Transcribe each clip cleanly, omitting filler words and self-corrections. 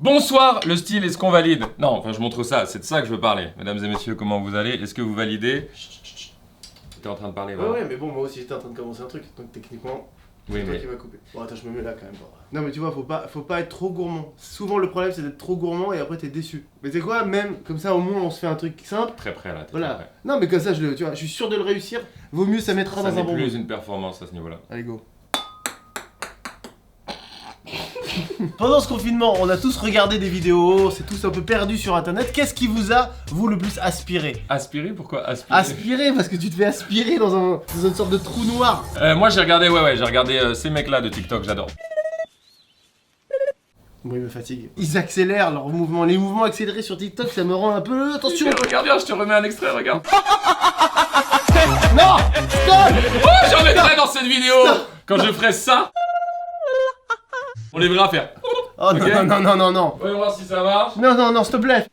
Bonsoir, le style, est-ce qu'on valide? Non, enfin je montre ça, c'est de ça que je veux parler. Mesdames et messieurs, comment vous allez? Est-ce que vous validez? T'es en train de parler, ouais, ouais, mais bon, moi aussi j'étais en train de commencer un truc, donc techniquement, oui, c'est toi qui vas couper. Bon, attends, je me mets là quand même. Non, mais tu vois, faut pas être trop gourmand. Souvent, le problème, c'est d'être trop gourmand et après, t'es déçu. Mais c'est quoi, même, comme ça, au moins, on se fait un truc simple. Très près là, t'es Voilà. très près. Non, mais comme ça, tu vois, je suis sûr de le réussir. Vaut mieux, ça mettra Ça dans un n'est bon plus mood. une performance à ce niveau-là. Allez, go. Pendant ce confinement, on a tous regardé des vidéos, c'est tous un peu perdu sur internet. Qu'est-ce qui vous a, vous, le plus aspiré? Aspirer? Pourquoi aspirer? Aspirer, parce que tu te fais aspirer dans une sorte de trou noir. Moi j'ai regardé, j'ai regardé ces mecs-là de TikTok, j'adore. Bon, il me fatigue. Ils accélèrent leurs mouvements. Les mouvements accélérés sur TikTok, ça me rend un peu... Attention. Regarde bien, je te remets un extrait, regarde. Non, stop. Oh, j'en mettrai dans cette vidéo. Quand je ferai ça, on les verra faire. Oh non, Ok. non. Voyons voir si ça marche. Non, s'il te plaît.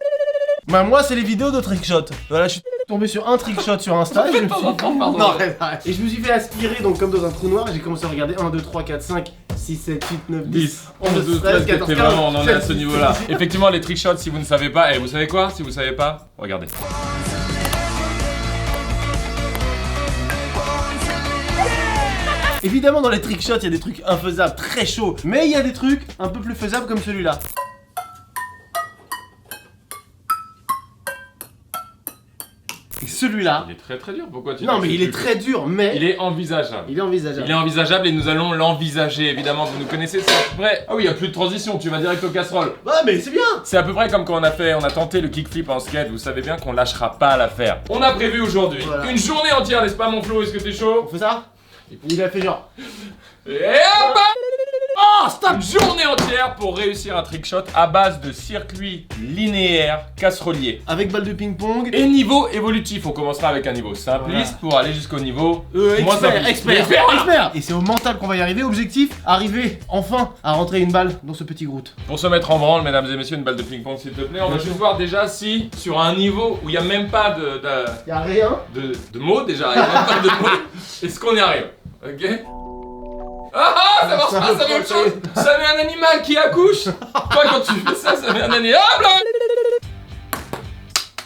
Bah moi, c'est les vidéos de trickshot. Voilà, je suis tombé sur un trickshot sur Insta et je me suis... Pardon. Non, arrête. Et je me suis fait aspirer, donc comme dans un trou noir, et j'ai commencé à regarder 1, 2, 3, 4, 5, 6, 7, 8, 9, 10, 11, 12, 13, 14, 15, vraiment, on en est à ce niveau-là. Effectivement, les trickshots, si vous ne savez pas, et vous savez quoi? Si vous savez pas, regardez. Évidemment, dans les trickshots, il y a des trucs infaisables, très chauds, mais il y a des trucs un peu plus faisables comme celui-là. Et celui-là... Il est très très dur, pourquoi tu Non, dis mais que il c'est est plus- très dur, mais... Il est envisageable. Il est envisageable. Il est envisageable et nous allons l'envisager, évidemment, vous nous connaissez, c'est à peu près... Ah oui, il n'y a plus de transition, tu vas direct aux casseroles. Ouais, mais c'est bien. C'est à peu près comme quand on a tenté le kickflip en skate, vous savez bien qu'on lâchera pas l'affaire. On a prévu aujourd'hui Voilà. une journée entière, n'est-ce pas mon Flo? Est-ce que t'es chaud? On fait ça? Il a fait genre... Et hop! Oh, stop! Une journée entière pour réussir un trickshot à base de circuit linéaire casserolier. Avec balle de ping-pong. Et niveau évolutif, on commencera avec un niveau simpliste pour aller jusqu'au niveau moins expert. simpliste. Et c'est au mental qu'on va y arriver. Objectif, arriver enfin à rentrer une balle dans ce petit groute. Pour se mettre en branle, mesdames et messieurs, une balle de ping-pong s'il te plaît. On va juste voir déjà si, sur un niveau où il n'y a même pas Y'a rien. de mots déjà, il n'y a même pas de mots, est-ce qu'on y arrive? Ok? Ah, ça marche pas, ça met autre chose. Ça met un animal qui accouche. Toi, quand tu fais ça, ça met un animal. Hop là!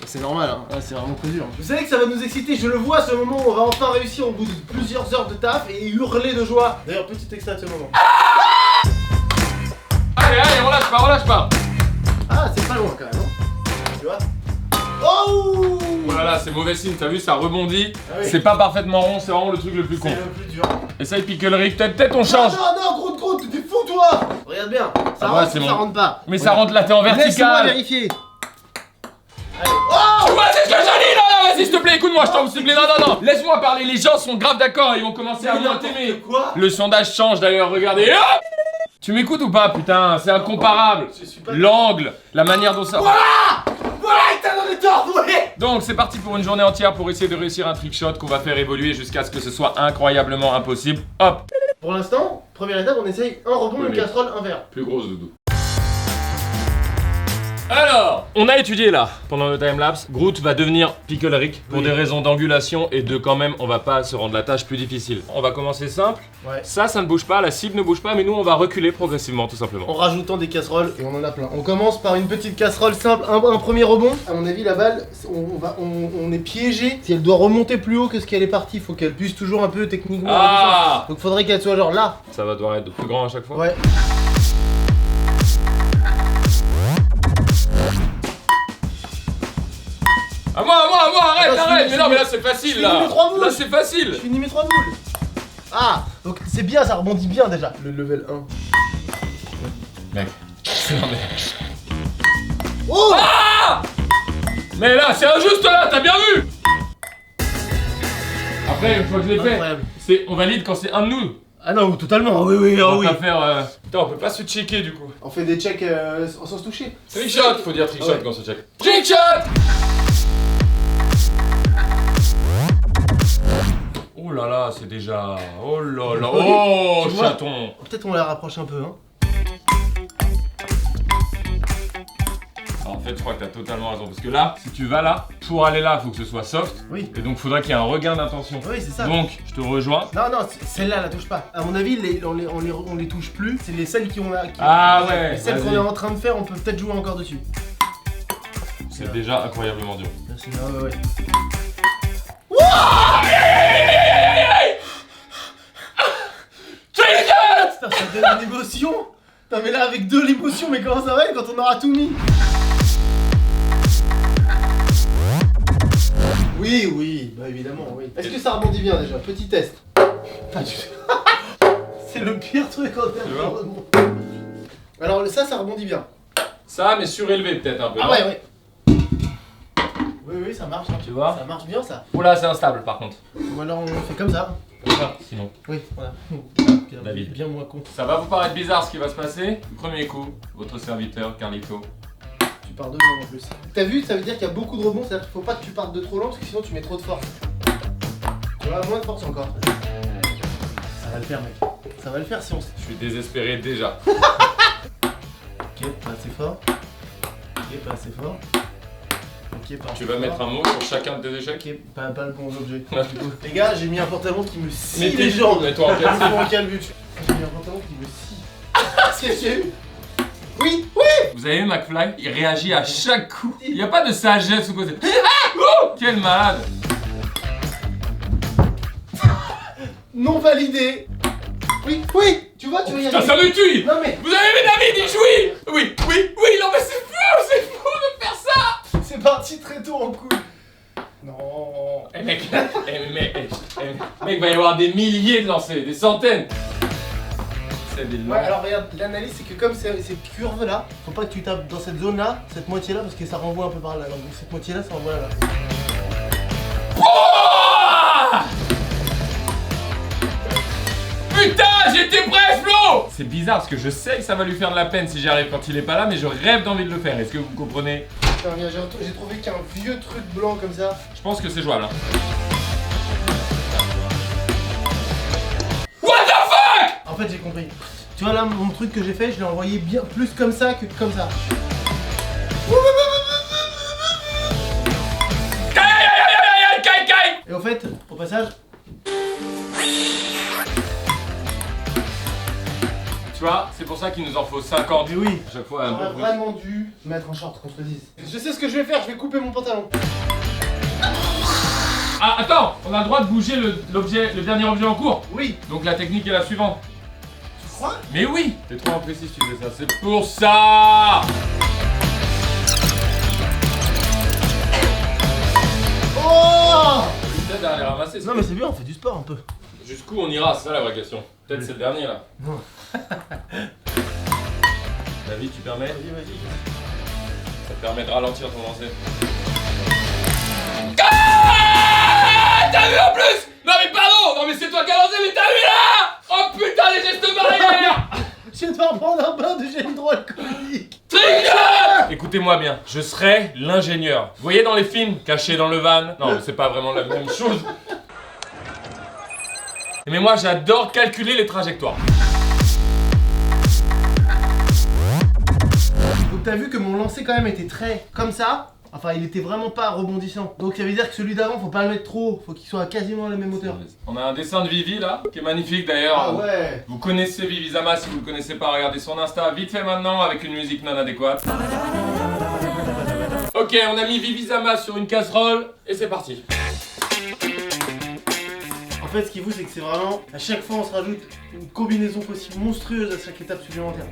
C'est normal, hein. Là, c'est vraiment très dur. Vous savez que ça va nous exciter. Je le vois, ce moment où on va enfin réussir au bout de plusieurs heures de taf et hurler de joie. D'ailleurs, petit extrait de ce moment. Allez, relâche pas. Ah, c'est pas loin quand même, hein. Tu vois? Oh! Oh là là, c'est mauvais signe, t'as vu, ça rebondit. Ah oui. C'est pas parfaitement rond, c'est vraiment le truc le plus con. C'est le plus dur. Essaye picklery, peut-être on change. Non, gros, t'es fou toi! Regarde bien, ça Ah rentre ouais, c'est ou bon. ça rentre pas? Mais ça rentre là, t'es en Laisse-moi vertical. vérifier. Allez. Tu vois, c'est ce que j'ai dit là, vas-y, s'il te plaît, écoute-moi, je t'en s'il te plaît, non. Laisse-moi parler, les gens sont grave d'accord, ils vont commencer à moins t'aimer. Quoi? Le sondage change d'ailleurs, regardez. Hop, tu m'écoutes ou pas, putain, c'est incomparable. Je suis pas... L'angle, la manière dont ça... Voilà, il t'a donné tort, ouais! Donc c'est parti pour une journée entière pour essayer de réussir un trickshot qu'on va faire évoluer jusqu'à ce que ce soit incroyablement impossible. Hop. Pour l'instant, première étape, on essaye un rebond, Oui, une mais- casserole, un verre. Plus grosse doudou. Alors, on a étudié là, pendant le timelapse, Groot va devenir Pickle Rick pour Oui. des raisons d'angulation et de quand même, on va pas se rendre la tâche plus difficile. On va commencer simple, Ouais. ça ne bouge pas, la cible ne bouge pas, mais nous on va reculer progressivement tout simplement. En rajoutant des casseroles, et on en a plein. On commence par une petite casserole simple, un premier rebond. À mon avis, la balle, on est piégé. Si elle doit remonter plus haut que ce qu'elle est partie, faut qu'elle puisse toujours un peu techniquement. Ah, Donc faudrait qu'elle soit genre là. ça va devoir être plus grand à chaque fois. Ouais. À moi, arrête, Ah, arrête. je Mais non, finis- mais là c'est facile je là. finis mes 3 boules. Là c'est facile. Je finis mes 3 boules. Ah, donc c'est bien, ça rebondit bien déjà. Le level 1. Mec. Non, mais... Oh! mais là c'est injuste là, t'as bien vu. Après, une fois que je l'ai fait, Incroyable. on valide quand c'est un de nous. Ah non, totalement, oui, On va pas faire. Putain, on peut pas se checker du coup. On fait des checks sans se toucher. Trickshot, faut dire trickshot Ouais. quand on se check. Trickshot. Oh là là, c'est déjà. Oh là là, oh Tu vois chaton. Peut-être on la rapproche un peu, hein. Alors fait, je crois que t'as totalement raison. Parce que là, si tu vas là, pour aller là, faut que ce soit soft. Oui. Et donc, faudrait qu'il y ait un regain d'intention. Oui, c'est ça. Donc, je te rejoins. Non, non, celle-là, la touche pas. À mon avis, on les touche plus. C'est les celles qui ont la. Ah ouais, Et celles vas-y. qu'on est en train de faire, on peut peut-être jouer encore dessus. C'est déjà incroyablement dur. Merci. Ah ouais, ouais. Putain, ça donne une émotion. Putain, mais là, avec deux l'émotion, mais comment ça va être quand on aura tout mis? Oui, oui, bah évidemment, oui. Est-ce que ça rebondit bien déjà? Petit test. C'est le pire truc en termes de rebond. Alors ça rebondit bien. Ça, mais surélevé peut-être un peu. Ah non ouais, ouais. Oui, oui, ça marche. Hein. Tu vois? Ça marche bien ça. Oula, c'est instable par contre. Ou alors on fait comme ça. Comme ça, sinon. Oui, voilà. David. Bien moins con. Ça va vous paraître bizarre ce qui va se passer. Premier coup, votre serviteur, Carlito. Tu pars de loin en plus. T'as vu, ça veut dire qu'il y a beaucoup de rebonds, c'est-à-dire qu'il faut pas que tu partes de trop loin parce que sinon tu mets trop de force. Tu vois, moins de force encore. Ça va le faire, mec. Ça va le faire si on. Je suis désespéré déjà. Ok, pas assez fort. Ok, pas assez fort. Ok, pas assez Tu vas fort. mettre un mot sur chacun de tes échecs. Ok, pas le bon objet. Les gars, j'ai mis un pantalon qui me scie Mais les jambes. Mets-toi en Je place. me en quel but. J'ai mis un pantalon qui me scie. Qu'est-ce qu'il y a eu? Oui, oui. Vous avez vu McFly? Il réagit à chaque coup. Il n'y a pas de sagesse ou quoi. C'est- Ah oh quel malade! Non validé. Oui, oui. Tu vois, tu vas y Putain, arriver. ça me tue! Non mais, Vous avez vu David, il joue! Oui, oui, oui, non mais c'est fou de faire ça! c'est parti très tôt en couille. Non. Eh mec, mec, va y avoir des milliers de lancers, des centaines! C'est des Ouais, alors regarde, l'analyse c'est que comme cette curve là, faut pas que tu tapes dans cette zone là, cette moitié là, parce que ça renvoie un peu par là. Donc cette moitié là, ça renvoie là. Oh Putain, j'étais prêt, Flo! C'est bizarre parce que je sais que ça va lui faire de la peine si j'y arrive quand il est pas là, mais je rêve d'envie de le faire. Est-ce que vous comprenez? Putain, regarde, j'ai trouvé qu'un vieux truc blanc comme ça. Je pense que c'est jouable. Hein. What the fuck? En fait, j'ai compris. Tu vois là, mon truc que j'ai fait, je l'ai envoyé bien plus comme ça que comme ça. Kai! Et au fait, au passage, Tu vois, c'est pour ça qu'il nous en faut 50. mais oui, À chaque fois un j'aurais peu plus. vraiment dû mettre un short qu'on se le dise. Je sais ce que je vais faire, je vais couper mon pantalon. Ah, attends, on a le droit de bouger le dernier objet en cours. Oui, Donc la technique est la suivante. tu crois? Mais oui, t'es trop imprécis si tu fais ça. C'est pour ça. Oh! Peut-être à les ramasser. Non mais c'est bien, on fait du sport un peu. Jusqu'où on ira, c'est ça la vraie question. Peut-être c'est le dernier là. Non. David, tu permets? Vas-y, vas-y. Ça te permet de ralentir ton lancer. Ah, t'as vu en plus? Non mais pardon! Non mais c'est toi qui as lancé, mais t'as vu là? Oh putain, les gestes barrières! Je dois prendre un bain de gel hydroalcoolique. Trigger! Écoutez-moi bien, je serai l'ingénieur. Vous voyez dans les films, caché dans le van? Non, c'est pas vraiment la même chose. Mais moi j'adore calculer les trajectoires. Donc t'as vu que mon lancer quand même était très comme ça. Enfin, il était vraiment pas rebondissant. Donc ça veut dire que celui d'avant, faut pas le mettre trop haut. Faut qu'il soit à quasiment à la même hauteur. On a un dessin de Vivi là, qui est magnifique d'ailleurs. Ah ouais. Vous connaissez Vivi Zama, si vous ne le connaissez pas, regardez son Insta vite fait maintenant avec une musique non adéquate. Ok, on a mis Vivi Zama sur une casserole et c'est parti. En fait, ce qui est fou, c'est que c'est vraiment, à chaque fois, on se rajoute une combinaison possible monstrueuse à chaque étape supplémentaire.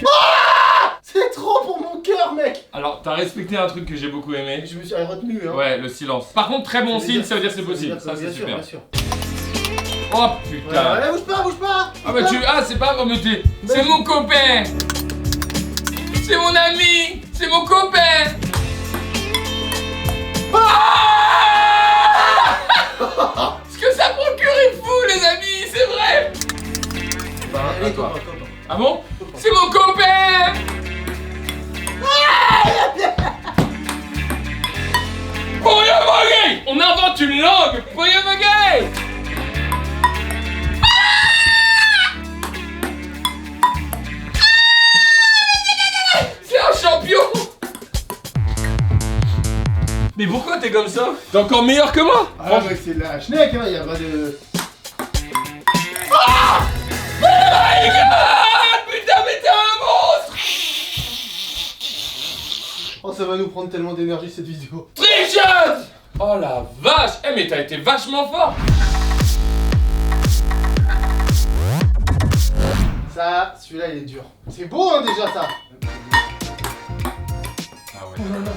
Ah, c'est trop pour mon cœur, mec. Alors, t'as respecté un truc que j'ai beaucoup aimé. Je me suis retenu, hein. Ouais, le silence. Par contre, très bon signe, ça veut dire que c'est possible. Ça, c'est super. Oh putain. Ouais, bouge pas, bouge pas. Ah bah tu... Ah, c'est pas comme t'es... C'est mon copain. C'est mon ami. C'est mon copain. Ah ce que ça procure est fou, les amis, c'est vrai. Bah, à toi. Ah bon? C'est mon copain. Poyamagay. On invente une langue. Poyamagay. Mais pourquoi t'es comme ça? T'es encore meilleur que moi. Ah ouais, c'est la schneck, hein, y'a pas de... Putain, mais t'es un monstre! Oh, ça va nous prendre tellement d'énergie cette vidéo. Trichot! Oh la vache! Eh, mais t'as été vachement fort! Ça, celui-là il est dur. C'est beau hein déjà ça. Ah ouais. Oh là là.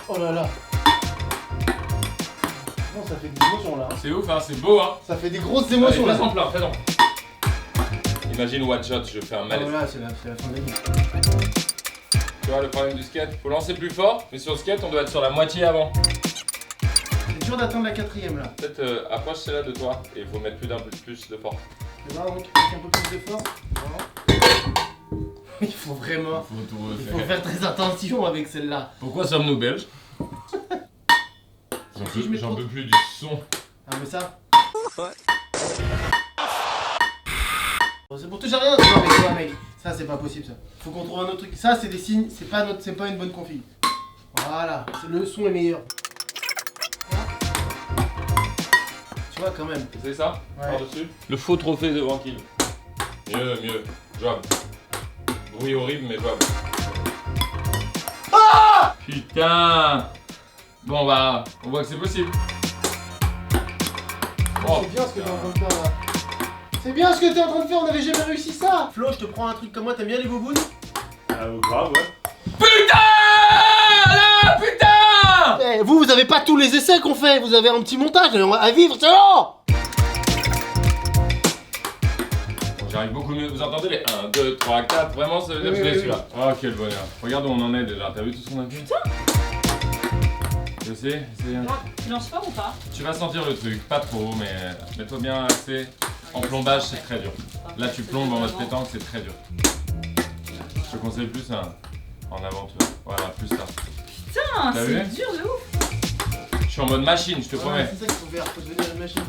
Oh là là. Non, ça fait des émotions là. C'est ouf, hein, c'est beau, hein. Ça fait des grosses émotions là. Fais-en plein, fais-en. Imagine one shot, je fais un Oh malaise. là, c'est la fin de la vie. Tu vois le problème du skate? Faut lancer plus fort, mais sur le skate, on doit être sur la moitié avant. C'est dur d'attendre la quatrième là. Peut-être approche celle-là de toi, et il faut mettre plus de force. C'est là donc avec un peu plus d'effort. Voilà. Il faut vraiment. Faut tout Il faut faire très attention avec celle-là. Pourquoi sommes-nous belges? Si je mets J'en trop- peux plus du son. Ah mais ça. Ouais. Bon, c'est pour toucher à rien. Non mais toi mec, ça c'est pas possible ça. Faut qu'on trouve un autre truc. Ça c'est des signes, c'est pas une bonne config. Voilà, le son est meilleur. Tu vois quand même. C'est ça? Ouais. Par-dessus? Le faux trophée de Wankill. Mieux. Jouable. Bruit horrible, mais jouable. Ah! Putain! Bon bah, on voit que c'est possible. Oh, C'est bien ce que t'es en train de faire là. C'est bien ce que t'es en train de faire, on avait jamais réussi ça. Flo, je te prends un truc comme moi, t'aimes bien les boubounes? Grave, ouais. Putain! Là, putain! Eh, vous avez pas tous les essais qu'on fait, vous avez un petit montage à vivre, c'est long. J'arrive beaucoup mieux. Vous entendez les 1, 2, 3, 4? Vraiment, ça veut dire que je l'ai celui-là. Oh, quel bonheur. Regarde où on en est déjà. T'as vu tout ce qu'on a fait? Je sais, c'est... Tu lances fort ou pas? Tu vas sentir le truc, pas trop, mais mets-toi bien assez. En plombage, c'est très dur. Là, tu plombes en mode pétanque, c'est très dur. Je te conseille plus en aventure. Voilà, plus ça. Putain, T'as vu? c'est dur de ouf! Je suis en mode machine, je te promets. C'est ça qu'il faut faire, faut devenir une machine.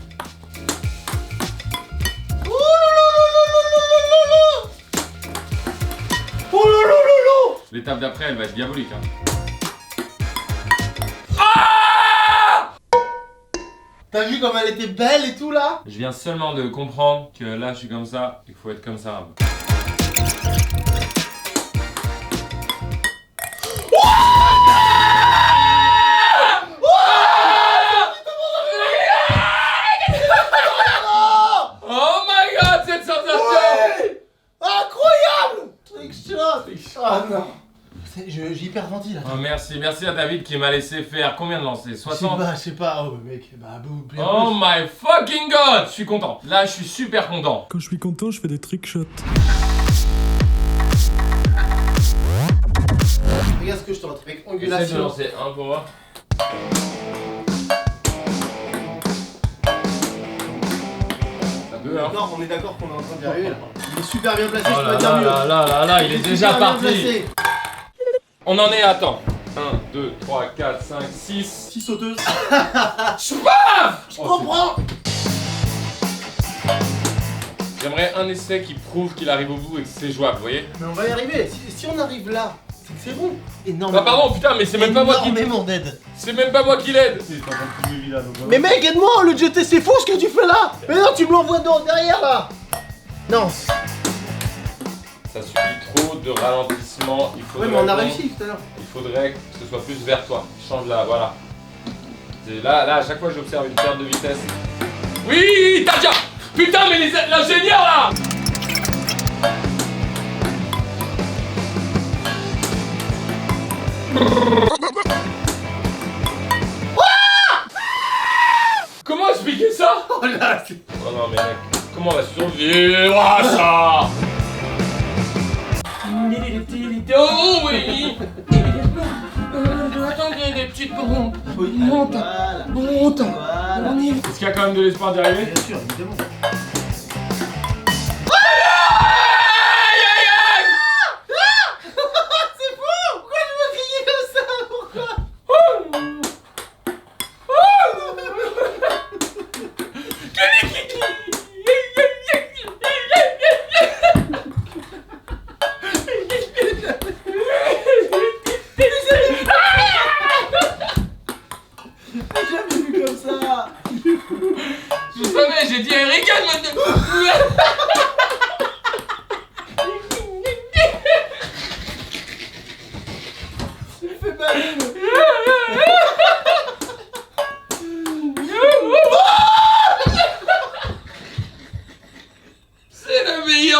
Oh là là là là. L'étape d'après, elle va être diabolique. Hein. T'as vu comme elle était belle et tout là? Je viens seulement de comprendre que là, je suis comme ça, il faut être comme ça. Oh my god, cette sensation! Incroyable! Trickshot! Ah non! J'hyperventile là. Oh, merci à David qui m'a laissé faire combien de lancers? 60? Je sais pas, oh mec, bah bien Oh my fucking god! Je suis content. Là, je suis super content. Quand je suis content, je fais des trickshots. Regarde ce que je tente, avec Essaye de angulation. lancer un pour voir. Ça peut, hein? Non, on est d'accord qu'on est en train d'y arriver là. Il est super bien placé, je Oh peux là pas dire mieux. là, il est déjà Super bien parti. placé. On en est à temps. 1, 2, 3, 4, 5, 6. 6 sauteuses. Paf! Je comprends! J'aimerais un essai qui prouve qu'il arrive au bout et que c'est jouable, vous voyez? Mais on va y arriver. Si on arrive là, c'est que c'est bon. Énormément. Ah pardon, putain, mais c'est même pas moi qui... Énormément d'aide. C'est même pas moi qui l'aide. Mais mec, aide-moi, le GT, c'est fou ce que tu fais là. Mais non, tu me l'envoies derrière là. Non. Ça subit trop de ralentissement. Il Ouais, faudrait mais on a donc- réussi tout à l'heure. Il faudrait que ce soit plus vers toi. Change là, voilà. Là, à chaque fois, j'observe une perte de vitesse. Oui, t'as déjà... Putain, mais l'ingénieur là! Comment expliquer ça? Oh là, c'est... Oh non, mais mec, comment on va survivre à ça? Oh oui! Attendez, des petites bombes. Oui, Monte. voilà. Monte. Voilà. Est-ce qu'il y a quand même de l'espoir d'y arriver? Bien sûr, évidemment. C'est fou! Pourquoi je me crier comme ça? Pourquoi?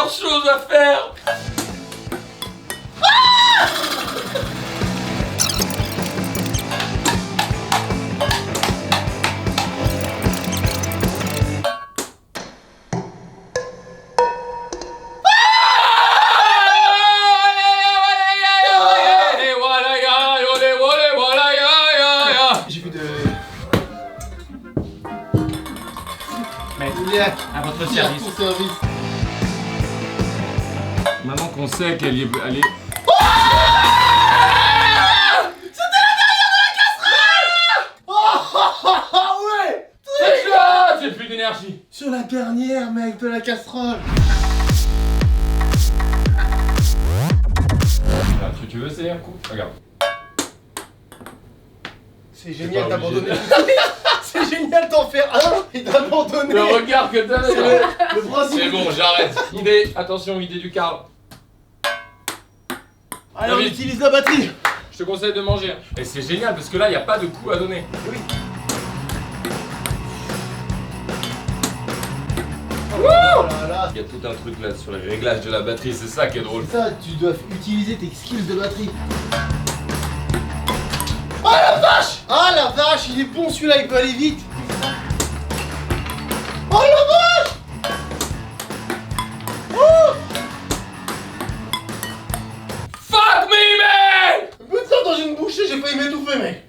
meilleure chose à faire. J'ai plus de... Mais Léa, à votre qui a ton service. Maintenant qu'on sait qu'elle est... Elle est... Ah ouais! Trickshot! J'ai plus d'énergie. Sur la dernière, mec, de la casserole. Tu veux essayer un coup? Regarde. C'est génial pas obligé d'abandonner. C'est génial d'en faire un et d'abandonner. Le regard que t'as, C'est c'est le principe. C'est bon, j'arrête. Idée, attention, idée du Carl. Allez, on David. utilise la batterie. Je te conseille de manger. Et c'est génial parce que là, il n'y a pas de coup à donner. Oui. Wouh! Oh là là. Il y a tout un truc là sur les réglages de la batterie, c'est ça qui est drôle. C'est ça, tu dois utiliser tes skills de batterie. Oh la vache! Ah la vache, il est bon celui-là, il peut aller vite. Oh la vache! Oh! Fuck me, man! Putain, dans une bouchée, j'ai failli m'étouffer, mec.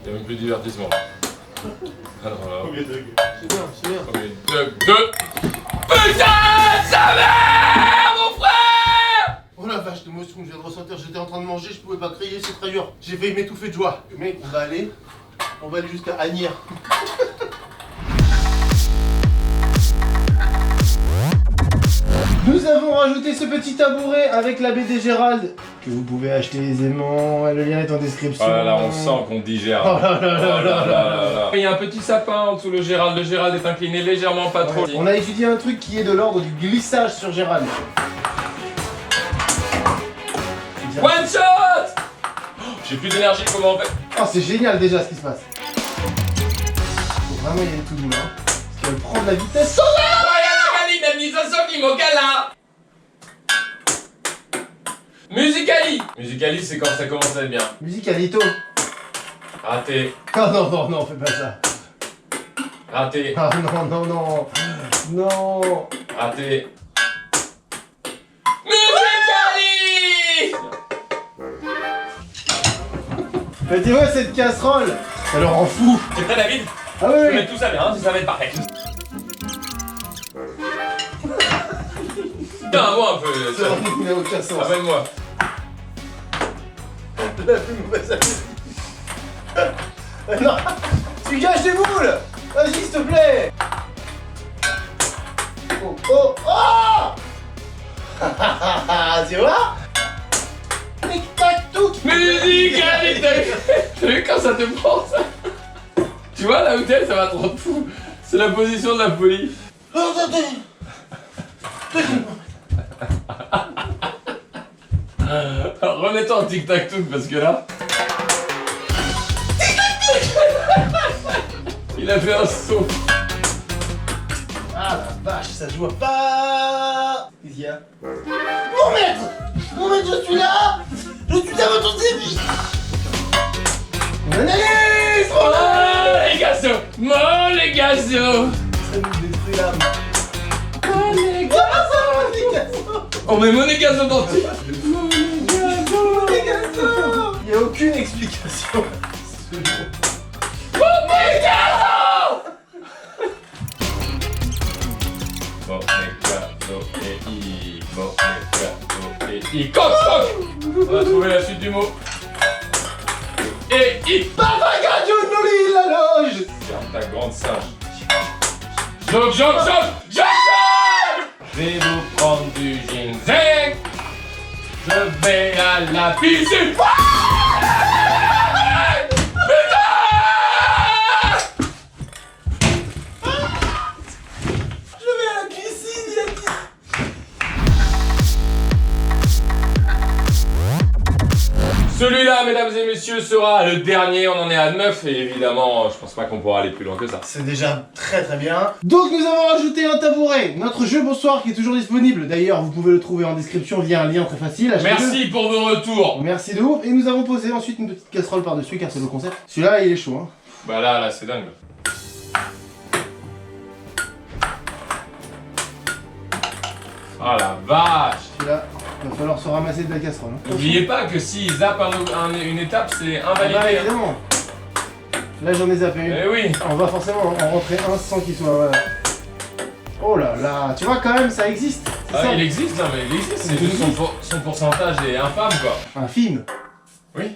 Il y a même plus de divertissement. Alors là. Combien de degrés? C'est bien, c'est bien. Premier, deux. Putain, sa mère, mon frère! Oh la vache, l'émotion que je viens de ressentir, j'étais en train de manger, je pouvais pas crier, c'est très dur. J'ai failli m'étouffer de joie. Mec, on va aller jusqu'à Agnières. Nous avons rajouté ce petit tabouret avec la BD Gérald que vous pouvez acheter aisément. Le lien est en description. Oh là là, on sent qu'on digère. Oh là là là là là. Il y a un petit sapin en dessous le Gérald. Le Gérald est incliné légèrement, pas trop. Ouais, on a étudié un truc qui est de l'ordre du glissage sur Gérald. One shot! Oh, j'ai plus d'énergie, comment on fait? Oh, c'est génial déjà ce qui se passe. Faut vraiment y aller tout doux là. Parce qu'elle prend de la vitesse. Musicali! Musicali, c'est quand ça commence à être bien. Musique Alito. Raté, Oh non, non, non, fais pas ça. raté, Ah non, non, non. Non. raté. Musicali! Mais tu vois cette casserole, ça leur rend fou. C'est prêt, David? Ah oui, Je vais oui. mettre tout ça bien, ça va être parfait. Tiens, à moi un peu. Ça n'a aucun sens. Rappelle-moi. La plus mauvaise année. Non, tu gâches des boules. Vas-y, s'il te plaît. Oh, oh, oh. Tu vois? Tic-tac-touc. Musicali! T'as vu quand ça te prend ça? Tu vois là où t'es, ça va te rendre fou. C'est la position de la folie. Oh, attendez. Alors, remets-toi en tic-tac-toe parce que là. Il a fait un saut. Ah la vache, ça se voit pas. Qu'est-ce qu'il y a? Mon maître! Mon maître, je suis là! Je suis à votre service! Analyse! Oh les gazos! Oh les gazos! Ça nous détruit l'âme. Oh les Oh, ça va, les gazos! On met mon gazo dans le Les gazos! Il n'y a aucune explication. Bon, les gazos et I. Bon, les gazos et I. Coq, coq! On a trouvé la suite du mot. Et I. Papagayo nourrit la loge! Ferme ta grande singe. Joc, joc, joc, joc, joc! Je vais vous prendre du ginseng. Je vais à la piscine. Ah! Putain! Je vais à la piscine, il a dit. Celui-là celui-là, mesdames et messieurs, sera le dernier. On en est à 9 et évidemment, je pense pas qu'on pourra aller plus loin que ça. C'est déjà très très bien. Donc nous avons rajouté un tabouret. Notre jeu Bonsoir qui est toujours disponible. D'ailleurs, vous pouvez le trouver en description via un lien très facile. achetez-le. Merci pour vos retours. Merci de ouf. Et nous avons posé ensuite une petite casserole par-dessus car c'est le concept. Celui-là, il est chaud. Hein. Bah là, c'est dingue. Oh la vache! Celui-là, il va falloir se ramasser de la casserole. Hein. N'oubliez pas que s'il zappe une étape, c'est invalidé. Bah, hein. évidemment. Là, j'en ai zappé une. Eh oui! On va forcément en rentrer un sans qu'il soit. Voilà. Oh là là, tu vois quand même, ça existe. C'est Ah, ça. il existe, non mais il existe, c'est juste son pourcentage est infâme quoi. Un film. Oui.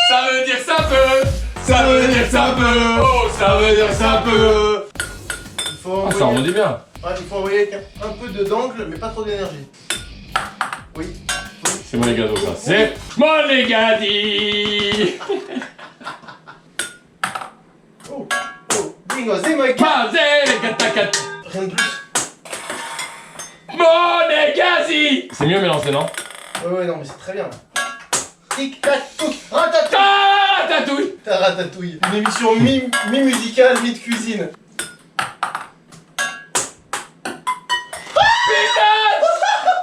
Ça veut dire ça peut. Ça veut dire ça peut. Oh, ça veut dire ça peut. Il faut Ah, ça envoyer... rebondit bien. Ouais, il faut envoyer un peu d'angle, mais pas trop d'énergie. Oui. C'est mon les gâteaux ça. C'est mon les gâteaux. Oh, oh, bingo, c'est moi qui... Vas-y les gâteaux. Rien de plus. Mon les gâteaux. C'est mieux mélangé non? Ouais, non, mais c'est très bien. Tic, tac, touc, ratatouille. Ah, tatouille. Ta ratatouille. Une émission mi-musicale, mi-de-cuisine. Putain.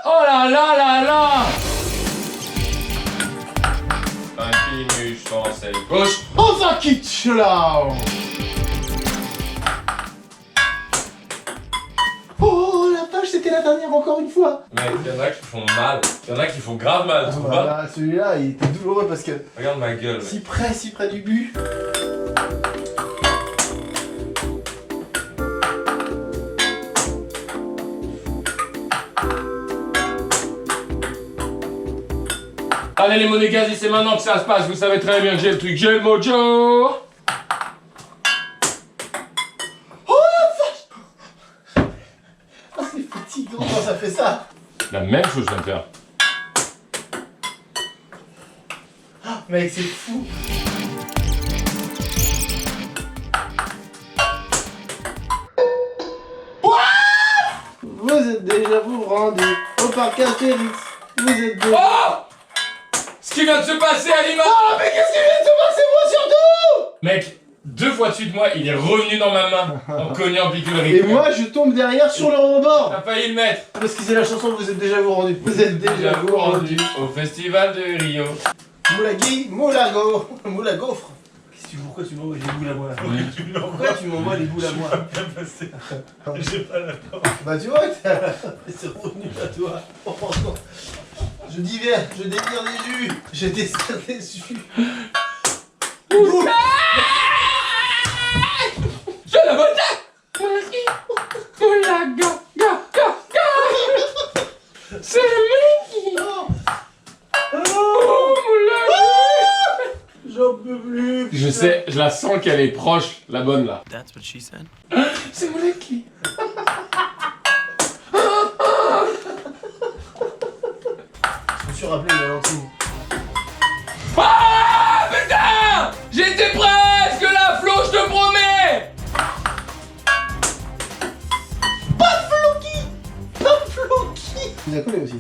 Oh là là là là. Un pinuche dans cette gauche. Enfin, kitsch là. Oh, la page, c'était la dernière encore une fois. Mec, il y en a qui font mal. Il y en a qui font grave mal, tu vois pas? Voilà, celui-là, il était douloureux parce que Regarde ma gueule, mec. si près du but. Allez les monégazi, c'est maintenant que ça se passe. Vous savez très bien que j'ai le truc, j'ai le mojo. Ah, c'est fatigant quand ça fait ça. La même chose je viens de faire. Mec, c'est fou. Vous êtes déjà vous rendu au parc Astérix. Vous êtes déjà... Oh! Ce qui vient de se passer à l'image. Oh, mais qu'est-ce qui vient de se passer, moi, surtout? Mec, 2 fois de suite, moi, il est revenu dans ma main en cognant piculerie. Et moi, je tombe derrière sur le rebord. T'as failli le mettre. Parce que c'est la chanson Vous êtes déjà vous rendu. Vous êtes déjà vous rendu. au festival de Rio. Moulagui, moulago, moulagofre. Pourquoi tu m'envoies les boules à moi? Pourquoi tu m'envoies les boules à moi? J'ai pas la porte. Bah tu vois, c'est revenu à toi. Oh, non. Je divers, je délire des jus, je dessert des jus. Je la vote. Moulaga, c'est le mec. Oh, moulaga. J'en peux plus. Je sais, je la sens qu'elle est proche, la bonne là. That's what she said. C'est Moulaki. Je me suis rappelé Valentine. Ah putain! J'étais presque là, Flo, je te promets! Pas Floki. Tu nous as collé aussi.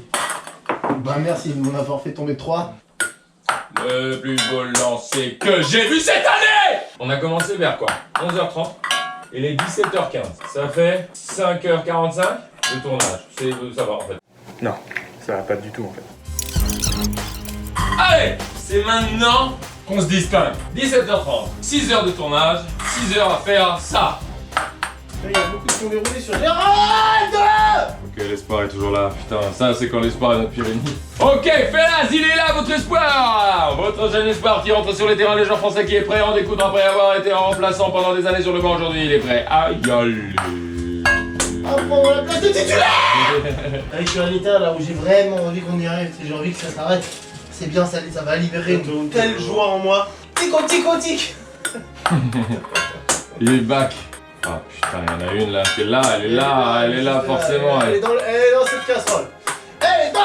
Bah merci de m'en avoir fait tomber 3. Le plus beau lancer que j'ai vu cette année! On a commencé vers quoi? 11h30. Il est 17h15. Ça fait 5h45 de tournage. Ça va en fait. Non, ça va pas du tout en fait. Allez! C'est maintenant qu'on se distingue. 17h30. 6h de tournage. 6h à faire ça. Il y a beaucoup de sont déroulés sur Gérald. Ok, l'espoir est toujours là. Putain, ça c'est quand l'espoir est notre pire ennemi. Ok, Fellas, il est là, votre espoir! Votre jeune espoir qui rentre sur les terrains des gens français qui est prêt en découdre après avoir été en remplaçant pendant des années sur le banc aujourd'hui. Il est prêt à y aller. À prendre la place de titulaire. Avec sur un état là où j'ai vraiment envie qu'on y arrive, j'ai envie que ça s'arrête. C'est bien, ça va libérer une telle joie en moi. Tico, tico, tic. Il est back. Ah putain, il y en a une là qui est là, elle est là, forcément. Elle est dans cette casserole. Elle est dans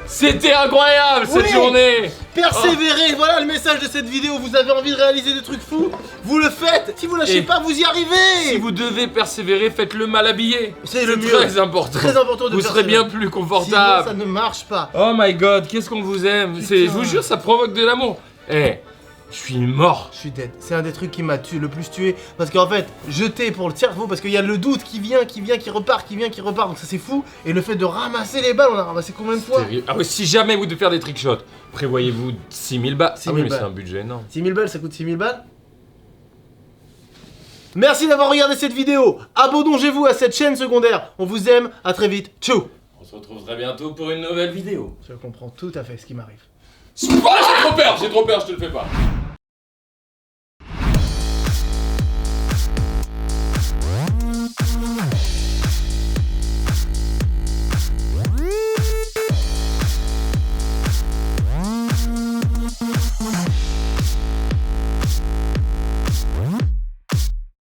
C'était incroyable cette journée. Persévérez, voilà le message de cette vidéo. Vous avez envie de réaliser des trucs fous, vous le faites. Si vous lâchez pas, vous y arrivez. Si vous devez persévérer, faites-le mal habillé. C'est le mieux. Très important. Très important de vous serez bien plus confortable. Sinon, ça ne marche pas. Oh my god, qu'est-ce qu'on vous aime. Je vous jure, ça provoque de l'amour. Eh, je suis mort. Je suis dead. C'est un des trucs qui m'a le plus tué. Parce qu'en fait, jeter pour le cerveau, parce qu'il y a le doute qui vient, qui repart, qui vient, qui repart. Donc ça c'est fou. Et le fait de ramasser les balles, on a ramassé combien de fois? Ah ouais, si jamais vous devez faire des trickshots, prévoyez-vous 6000 balles. 6 000 oui, mais balles. c'est un budget énorme. 6000 balles, ça coûte 6000 balles. Merci d'avoir regardé cette vidéo. Abonnez-vous à cette chaîne secondaire. On vous aime. À très vite. Tchou. On se retrouve très bientôt pour une nouvelle vidéo. Je comprends tout à fait ce qui m'arrive. Oh, j'ai trop peur, je te le fais pas.